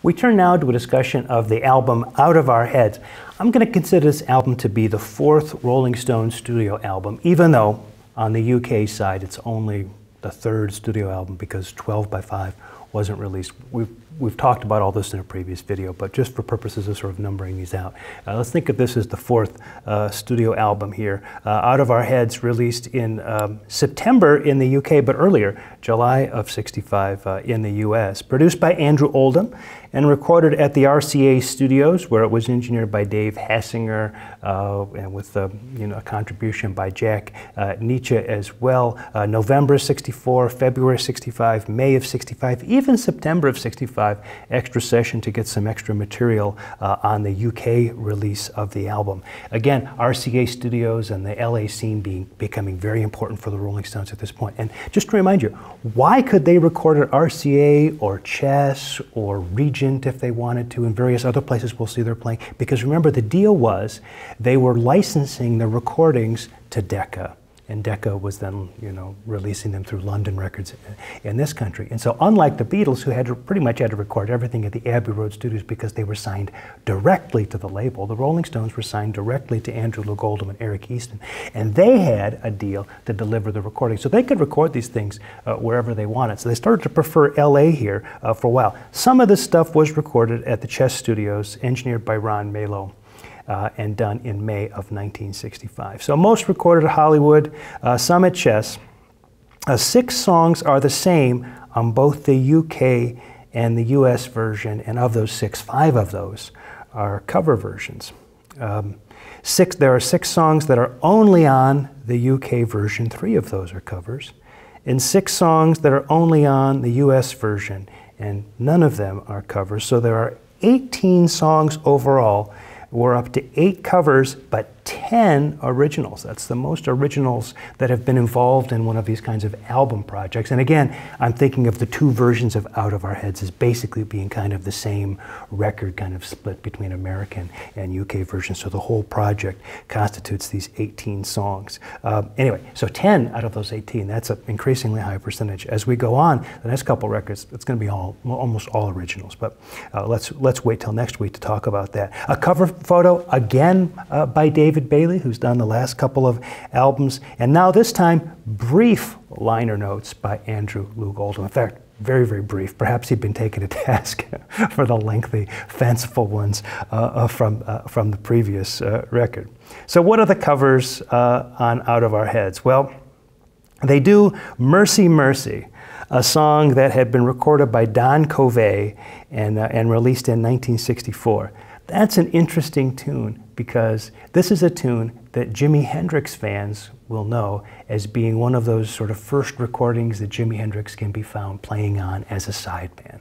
We turn now to a discussion of the album Out of Our Heads. I'm going to consider this album to be the fourth Rolling Stones studio album, even though on the UK side it's only the third studio album because 12 by 5 wasn't released. We've talked about all this in a previous video, but just for purposes of sort of numbering these out, let's think of this as the fourth studio album here. Out of Our Heads, released in September in the UK, but earlier, July of '65 in the US. Produced by Andrew Oldham and recorded at the RCA Studios, where it was engineered by Dave Hassinger, and with a contribution by Jack Nietzsche as well. November '64, February '65, May of '65, even September of '65. Extra session to get some extra material on the UK release of the album. Again, RCA Studios and the LA scene becoming very important for the Rolling Stones at this point. And just to remind you, why could they record at RCA or Chess or Regent if they wanted to, and various other places we'll see they're playing? Because remember, the deal was they were licensing the recordings to Decca. And Decca was then, releasing them through London Records in this country. And so unlike the Beatles, who pretty much had to record everything at the Abbey Road Studios because they were signed directly to the label, the Rolling Stones were signed directly to Andrew Loog Oldham and Eric Easton. And they had a deal to deliver the recording. So they could record these things wherever they wanted. So they started to prefer LA here for a while. Some of this stuff was recorded at the Chess Studios, engineered by Ron Melo. And done in May of 1965. So most recorded at Hollywood, some at Chess. 6 songs are the same on both the UK and the US version, and of those 6, 5 of those are cover versions. There are 6 songs that are only on the UK version, 3 of those are covers, and 6 songs that are only on the US version, and none of them are covers. So there are 18 songs overall. We're up to 8 covers, but 10 originals. That's the most originals that have been involved in one of these kinds of album projects. And again, I'm thinking of the 2 versions of Out of Our Heads as basically being kind of the same record, kind of split between American and UK versions. So the whole project constitutes these 18 songs. Anyway, so 10 out of those 18, that's an increasingly high percentage. As we go on, the next couple records, it's going to be almost all originals. But let's wait till next week to talk about that. A cover photo, again, by David Bailey, who's done the last couple of albums, and now this time brief liner notes by Andrew Loog Oldham. In fact, very, very brief. Perhaps he'd been taken to task for the lengthy, fanciful ones from the previous record. So what are the covers on Out of Our Heads? Well, they do Mercy, Mercy, a song that had been recorded by Don Covay and released in 1964. That's an interesting tune because this is a tune that Jimi Hendrix fans will know as being one of those sort of first recordings that Jimi Hendrix can be found playing on as a sideman.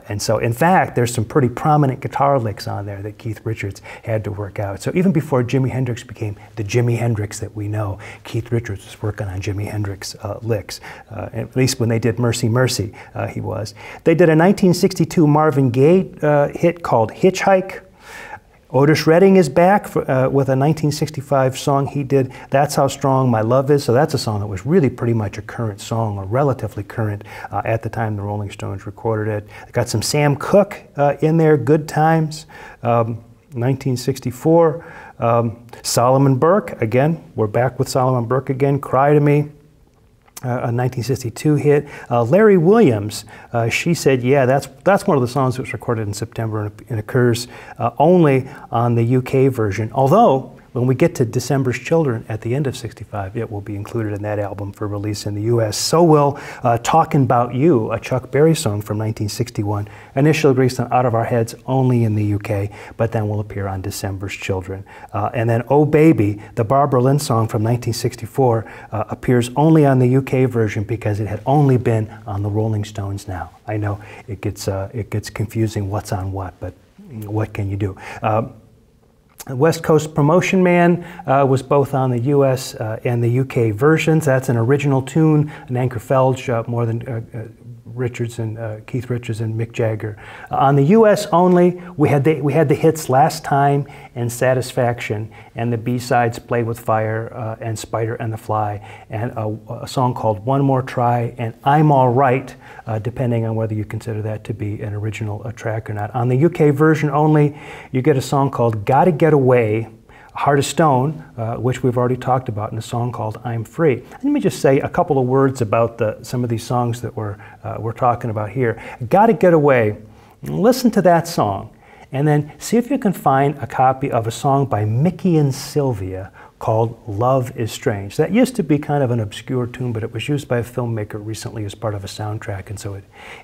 And so, in fact, there's some pretty prominent guitar licks on there that Keith Richards had to work out. So even before Jimi Hendrix became the Jimi Hendrix that we know, Keith Richards was working on Jimi Hendrix licks. At least when they did Mercy, Mercy, he was. They did a 1962 Marvin Gaye hit called Hitchhike. Otis Redding is back with a 1965 song he did, That's How Strong My Love Is. So that's a song that was really pretty much a current song, or relatively current at the time the Rolling Stones recorded it. They got some Sam Cooke in there, Good Times, 1964. Solomon Burke, again, we're back with Solomon Burke again, Cry to Me. A 1962 hit. Larry Williams, She Said Yeah, that's one of the songs that was recorded in September and occurs only on the UK version, although when we get to December's Children at the end of '65, it will be included in that album for release in the US. So will Talkin' 'Bout You, a Chuck Berry song from 1961, initially released on Out of Our Heads only in the UK, but then will appear on December's Children. And then Oh Baby, the Barbara Lynn song from 1964, appears only on the UK version because it had only been on the Rolling Stones now. I know it gets confusing what's on what, but what can you do? West Coast Promotion Man was both on the US and the UK versions. That's an original tune. Nanker Felge Richards and Keith Richards and Mick Jagger. On the U.S. only, we had the hits "Last Time" and "Satisfaction," and the B-sides "Play with Fire" and "Spider and the Fly," and a song called "One More Try" and "I'm All Right," depending on whether you consider that to be an original track or not. On the UK version only, you get a song called "Gotta Get Away," Heart of Stone, which we've already talked about, in a song called "I'm Free." Let me just say a couple of words about some of these songs that we're talking about here. "Gotta Get Away," listen to that song, and then see if you can find a copy of a song by Mickey and Sylvia called "Love is Strange." That used to be kind of an obscure tune, but it was used by a filmmaker recently as part of a soundtrack, and so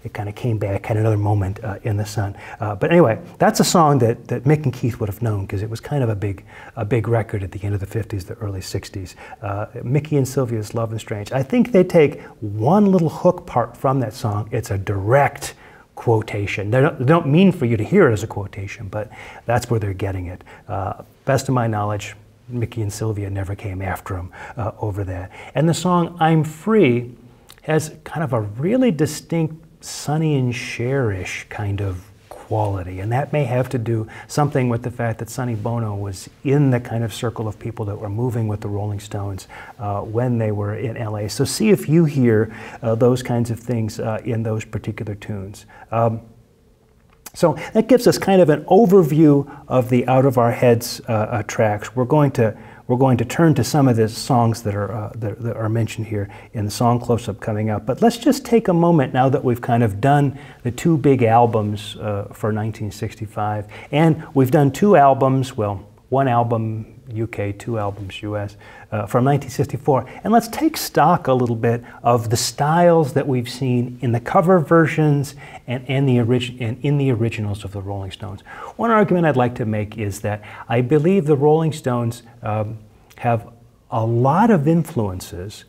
it kind of came back, had another moment in the sun. But anyway, that's a song that Mick and Keith would have known, because it was kind of a big record at the end of the 50s, the early 60s. Mickey and Sylvia's "Love is Strange." I think they take one little hook part from that song. It's a direct quotation. They don't mean for you to hear it as a quotation, but that's where they're getting it. Best of my knowledge, Mickey and Sylvia never came after him over that. And the song "I'm Free" has kind of a really distinct Sonny and Cher-ish kind of quality, and that may have to do something with the fact that Sonny Bono was in the kind of circle of people that were moving with the Rolling Stones when they were in LA. So see if you hear those kinds of things in those particular tunes. So that gives us kind of an overview of the Out of Our Heads tracks. We're going to turn to some of the songs that are mentioned here in the song close-up coming up. But let's just take a moment now that we've kind of done the two big albums for 1965, and we've done two albums, well, one album UK, two albums US, from 1964. And let's take stock a little bit of the styles that we've seen in the cover versions and in the originals of the Rolling Stones. One argument I'd like to make is that I believe the Rolling Stones have a lot of influences,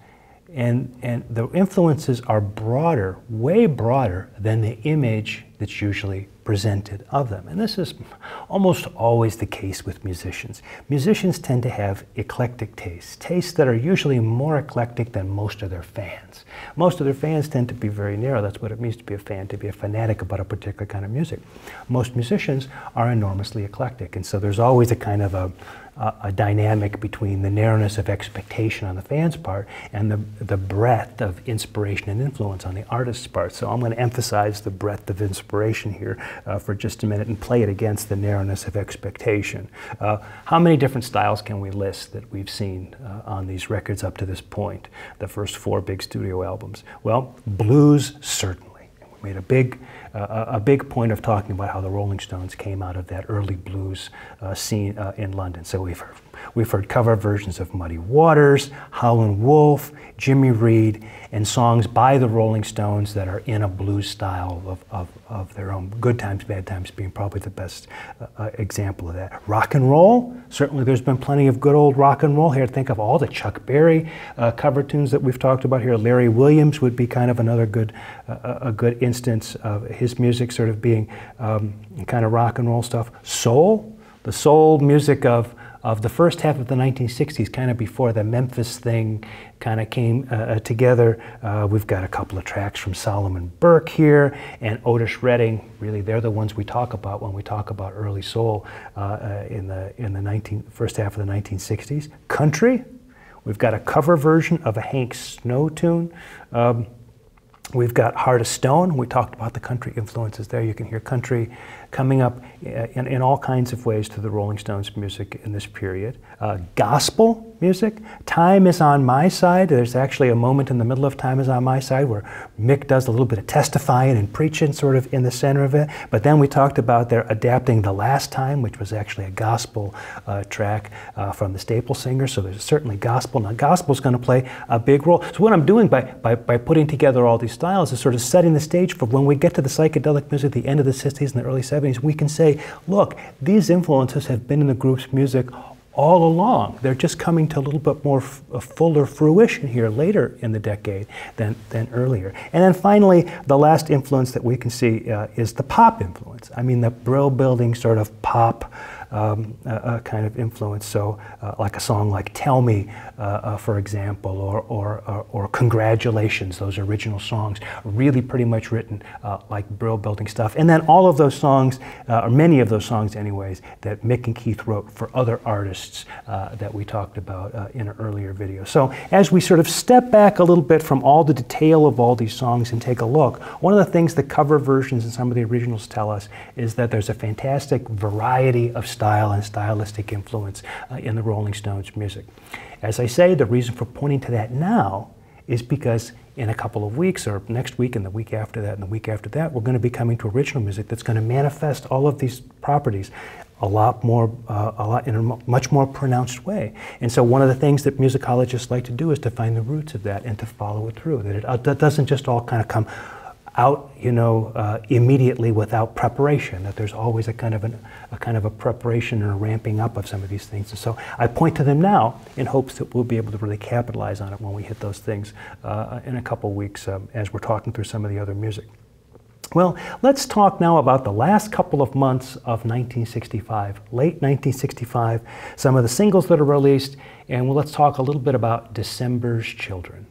and the influences are broader, way broader than the image that's usually presented of them. And this is almost always the case with musicians. Musicians tend to have eclectic tastes that are usually more eclectic than most of their fans. Most of their fans tend to be very narrow. That's what it means to be a fan, to be a fanatic about a particular kind of music. Most musicians are enormously eclectic, and so there's always a kind of a dynamic between the narrowness of expectation on the fans' part and the breadth of inspiration and influence on the artist's part. So I'm going to emphasize the breadth of inspiration here for just a minute and play it against the narrowness of expectation. How many different styles can we list that we've seen on these records up to this point, the first four big studio albums? Well, blues, certainly. We made a big point of talking about how the Rolling Stones came out of that early blues scene in London. So we've heard cover versions of Muddy Waters, Howlin' Wolf, Jimmy Reed, and songs by the Rolling Stones that are in a blues style of their own. Good Times, Bad Times being probably the best example of that. Rock and roll, certainly there's been plenty of good old rock and roll here. Think of all the Chuck Berry cover tunes that we've talked about here. Larry Williams would be kind of another good instance of his music sort of being kind of rock and roll stuff. Soul, the soul music of the first half of the 1960s, kind of before the Memphis thing kind of came together. We've got a couple of tracks from Solomon Burke here and Otis Redding. Really, they're the ones we talk about when we talk about early soul in the first half of the 1960s. Country, we've got a cover version of a Hank Snow tune. We've got Heart of Stone. We talked about the country influences there. You can hear country coming up in all kinds of ways to the Rolling Stones music in this period. Gospel music, Time Is On My Side. There's actually a moment in the middle of Time Is On My Side where Mick does a little bit of testifying and preaching sort of in the center of it. But then we talked about their adapting The Last Time, which was actually a gospel track from the Staple Singers. So there's certainly gospel. Now gospel's going to play a big role. So what I'm doing by putting together all these styles is sort of setting the stage for when we get to the psychedelic music at the end of the 60s and the early 70s, we can say, look, these influences have been in the group's music all along. They're just coming to a little bit more fuller fruition here later in the decade than earlier. And then finally, the last influence that we can see is the pop influence. I mean, the Brill Building sort of pop kind of influence. So like a song like Tell Me, for example, or Congratulations, those original songs, really pretty much written like Brill Building stuff. And then all of those songs, or many of those songs anyways, that Mick and Keith wrote for other artists that we talked about in an earlier video. So as we sort of step back a little bit from all the detail of all these songs and take a look, one of the things the cover versions and some of the originals tell us is that there's a fantastic variety of style and stylistic influence in the Rolling Stones music. As I say, the reason for pointing to that now is because in a couple of weeks, or next week and the week after that and the week after that, we're going to be coming to original music that's going to manifest all of these properties in a much more pronounced way. And so one of the things that musicologists like to do is to find the roots of that and to follow it through, that doesn't just all kind of come out, immediately without preparation, that there's always a kind of a preparation and a ramping up of some of these things. And so I point to them now in hopes that we'll be able to really capitalize on it when we hit those things in a couple weeks as we're talking through some of the other music. Well, let's talk now about the last couple of months of 1965, late 1965, some of the singles that are released, and let's talk a little bit about December's Children.